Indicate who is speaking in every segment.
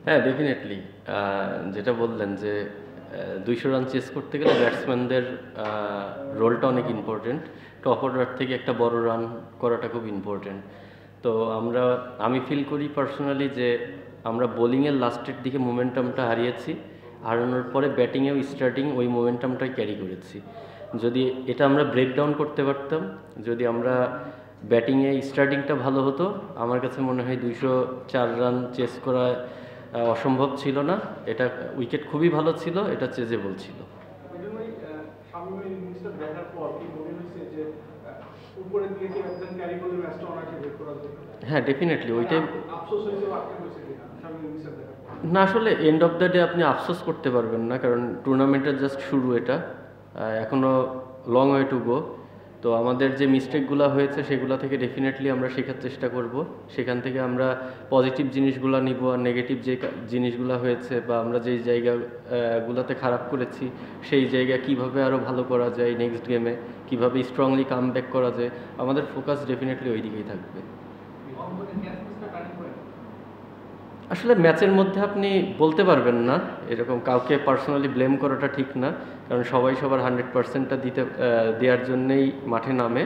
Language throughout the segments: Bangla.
Speaker 1: হ্যাঁ, ডেফিনেটলি যেটা বললেন যে 200 রান চেস করতে গেলে ব্যাটসম্যানদের রোলটা অনেক ইম্পর্টেন্ট। টপ অর্ডার থেকে একটা বড় রান করাটা খুব ইম্পর্টেন্ট। তো আমি ফিল করি পার্সোনালি যে আমরা বোলিংয়ের লাস্টের দিকে মোমেন্টামটা হারানোর পরে ব্যাটিংয়েও স্টার্টিং ওই মোমেন্টামটাই ক্যারি করেছি। যদি এটা আমরা ব্রেকডাউন করতে পারতাম, যদি আমরা ব্যাটিংয়ে স্টার্টিংটা ভালো হতো, আমার কাছে মনে হয় 204 রান চেস করা অসম্ভব ছিল না। এটা উইকেট খুবই ভালো ছিল, এটা চেজেবল ছিল। হ্যাঁ, ডেফিনেটলি ওইটাই না, আসলে এন্ড অফ দ্য ডে আপনি আফসোস করতে পারবেন না, কারণ টুর্নামেন্টের জাস্ট শুরু, এটা এখনও লং ওয়ে টু গো। তো আমাদের যে মিস্টেকগুলো হয়েছে সেগুলো থেকে ডেফিনেটলি আমরা শেখার চেষ্টা করব, সেখান থেকে আমরা পজিটিভ জিনিসগুলো নিব, আর নেগেটিভ যে জিনিসগুলো হয়েছে বা আমরা যেই জায়গাগুলোতে খারাপ করেছি সেই জায়গা কিভাবে আরও ভালো করা যায়, নেক্সট গেমে কিভাবে স্ট্রংলি কাম ব্যাক করা যায়, আমাদের ফোকাস ডেফিনেটলি ওই দিকেই থাকবে। আসলে ম্যাচের মধ্যে আপনি বলতে পারবেন না, এরকম কাউকে পার্সোনালি ব্লেম করাটা ঠিক না, কারণ সবাই সবার 100%টা দেওয়ার জন্যেই মাঠে নামে।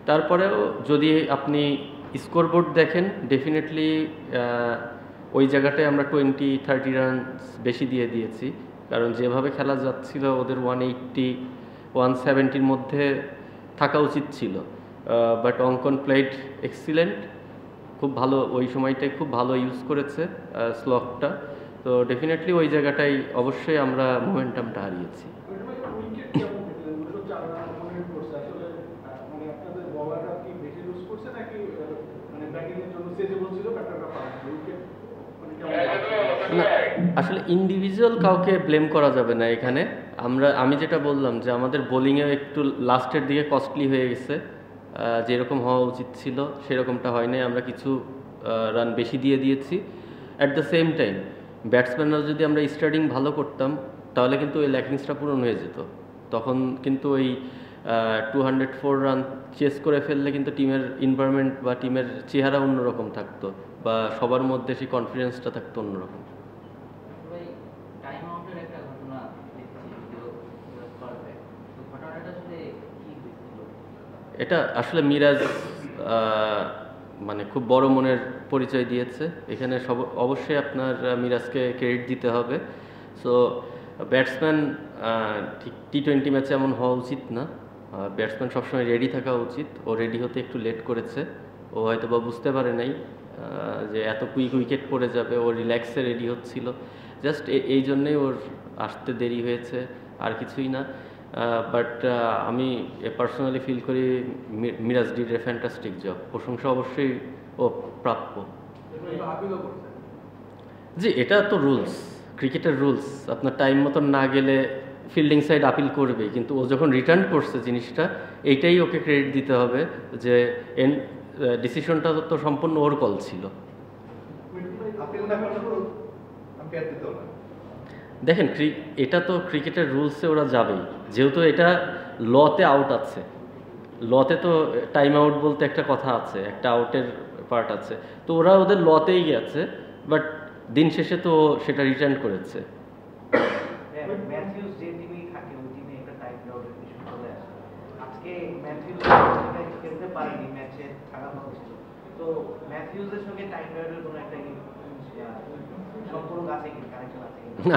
Speaker 1: তারপরেও যদি আপনি স্কোরবোর্ড দেখেন, ডেফিনেটলি ওই জায়গাটায় আমরা 20-30 রান বেশি দিয়ে দিয়েছি, কারণ যেভাবে খেলা যাচ্ছিল ওদের 180-170-র মধ্যে থাকা উচিত ছিল। বাট অঙ্কন প্লেড এক্সিলেন্ট, খুব ভালো, ওই সময়টায় খুব ভালো ইউজ করেছে স্লটটা। তো ডেফিনেটলি ওই জায়গাটাই অবশ্যই আমরা মোমেন্টামটা হারিয়েছি। না, আসলে ইন্ডিভিজুয়াল কাউকে ব্লেম করা যাবে না এখানে। আমি যেটা বললাম যে আমাদের বোলিংয়ে একটু লাস্টের দিকে কস্টলি হয়ে গেছে, যেরকম হওয়া উচিত ছিল সেরকমটা হয় নাই, আমরা কিছু রান বেশি দিয়ে দিয়েছি। অ্যাট দ্য সেম টাইম ব্যাটসম্যানরা যদি আমরা স্টার্টিং ভালো করতাম তাহলে কিন্তু ওই ল্যাকিংসটা পূরণ হয়ে যেত। তখন কিন্তু ওই 204 রান চেস করে ফেললে কিন্তু টিমের এনভায়রনমেন্ট বা টিমের চেহারা অন্যরকম থাকতো, বা সবার মধ্যে সেই কনফিডেন্সটা থাকতো অন্যরকম। এটা আসলে মিরাজ মানে খুব বড় মনের পরিচয় দিয়েছে এখানে, অবশ্যই আপনার মিরাজকে ক্রেডিট দিতে হবে। সো ব্যাটসম্যান ঠিক টি-20 ম্যাচে এমন হওয়া উচিত না, ব্যাটসম্যান সবসময় রেডি থাকা উচিত। ও রেডি হতে একটু লেট করেছে, ও হয়তো বা বুঝতে পারে নাই যে এত কুইক উইকেট পড়ে যাবে, ও রিল্যাক্সে রেডি হচ্ছিল, জাস্ট এই জন্যেই ওর আসতে দেরি হয়েছে, আর কিছুই না। বাট আমি পার্সোনালি ফিল করি Miraz did a fantastic job, প্রশংসা অবশ্যই ও প্রাপ্য। জি, এটা তো রুলস, ক্রিকেটের রুলস। আপনার টাইম মতন না গেলে ফিল্ডিং সাইড আপিল করবে, কিন্তু ও যখন রিটার্ন করছে জিনিসটা, এইটাই ওকে ক্রেডিট দিতে হবে যে ডিসিশনটা তো সম্পূর্ণ ওর কল ছিল। দেখেন, এটা তো ক্রিকেটের রুলসে ওরা যাবেই, যেহেতু এটা লতে আউট আছে, লতে তো টাইম আউট বলতে একটা কথা আছে, একটা আউটের পার্ট আছে, তো ওরা ওদের লতেই গেছে, বাট দিন শেষে তো সেটা রিটার্ন করেছে।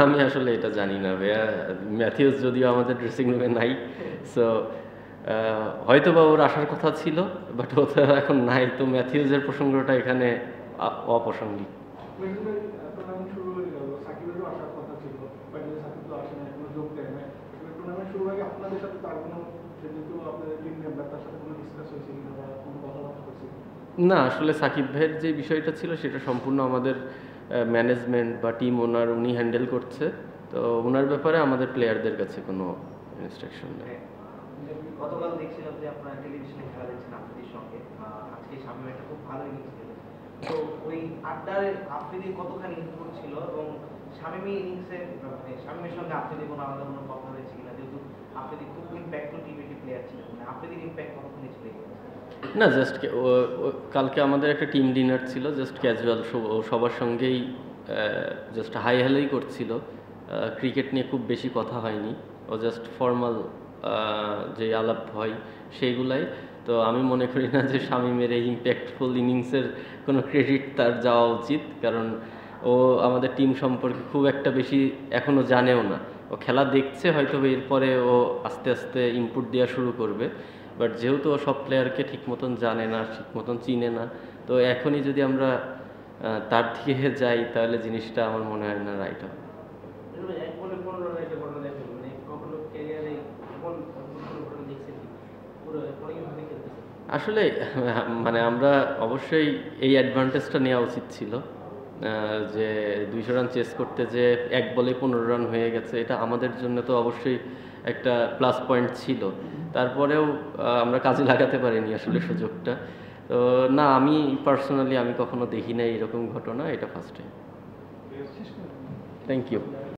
Speaker 1: আমি আসলে এটা জানি না ভাইয়া, ম্যাথিউস যদিও আমাদের ড্রেসিং রুমে নাই, সো হয়তো বা ওর আসার কথা ছিল, বাট ও তো এখন নাই, তো ম্যাথিউসের প্রসঙ্গটা এখানে অপ্রাসঙ্গিক। না, আসলে সাকিব ভাইয়ের যে বিষয়টা ছিল সেটা সম্পূর্ণ আমাদের ম্যানেজমেন্ট বা টিম ওনার, উনি হ্যান্ডেল করছে, তো ওনার ব্যাপারে আমাদের প্লেয়ারদের কাছে কোনো ইনস্ট্রাকশন নেই।
Speaker 2: গতকাল দেখছিলাম যে আপনারা টেলিভিশনে খেলা দেখছেন আফ্রিদির সঙ্গে, আজকে শামীম একটা খুব ভালো ইনিংস খেলেছে, তো ওই আড্ডায় আফ্রিদির কতখানি ইনপুট ছিল, এবং শামীমি ইনিংসে মানে শামীমের সঙ্গে আফ্রিদি কোনো আলাদা কোনো কথা হয়েছে কিনা, যেহেতু আফ্রিদি খুব ইম্প্যাক্টফুল টি-20 প্লেয়ার ছিলেন, মানে আফ্রিদির ইম্প্যাক্ট কতখানি ছিল?
Speaker 1: না জাস্ট কালকে আমাদের একটা টিম ডিনার ছিল, জাস্ট ক্যাজুয়াল, সবার সঙ্গেই জাস্ট হাই হ্যালোই করছিল। ক্রিকেট নিয়ে খুব বেশি কথা হয়নি, ও জাস্ট ফর্মাল যে আলাপ হয় সেইগুলাই। তো আমি মনে করি না যে শামীমের এই ইম্প্যাক্টফুল ইনিংসের কোনো ক্রেডিট তার যাওয়া উচিত, কারণ ও আমাদের টিম সম্পর্কে খুব একটা বেশি এখনও জানেও না। ও খেলা দেখছে, হয়তো এরপরে ও আস্তে আস্তে ইনপুট দেওয়া শুরু করবে। বাট যেহেতু ও সব প্লেয়ারকে ঠিক মতন জানে না, ঠিক মতন চিনে না, তো এখনই যদি আমরা তার দিকে যাই তাহলে জিনিসটা আমার মনে হয় না রাইট হবে।
Speaker 3: এক বলে 15 রান একটা ঘটনা দেখবেন, মানে কখনো ক্যারিয়ারে এমন কোনো ঘটনা দেখছেন কি? পুরো অনেক ভাবে খেলতেছে।
Speaker 1: আসলে মানে আমরা অবশ্যই এই অ্যাডভান্টেজটা নেওয়া উচিত ছিল, যে 200 রান চেস করতে যে এক বলে 15 রান হয়ে গেছে, এটা আমাদের জন্য তো অবশ্যই একটা প্লাস পয়েন্ট ছিল। তারপরেও আমরা কাজে লাগাতে পারিনি আসলে সুযোগটা। তো না, আমি পার্সোনালি আমি কখনো দেখি নাই এরকম ঘটনা, এটা ফার্স্ট টাইম। Thank you.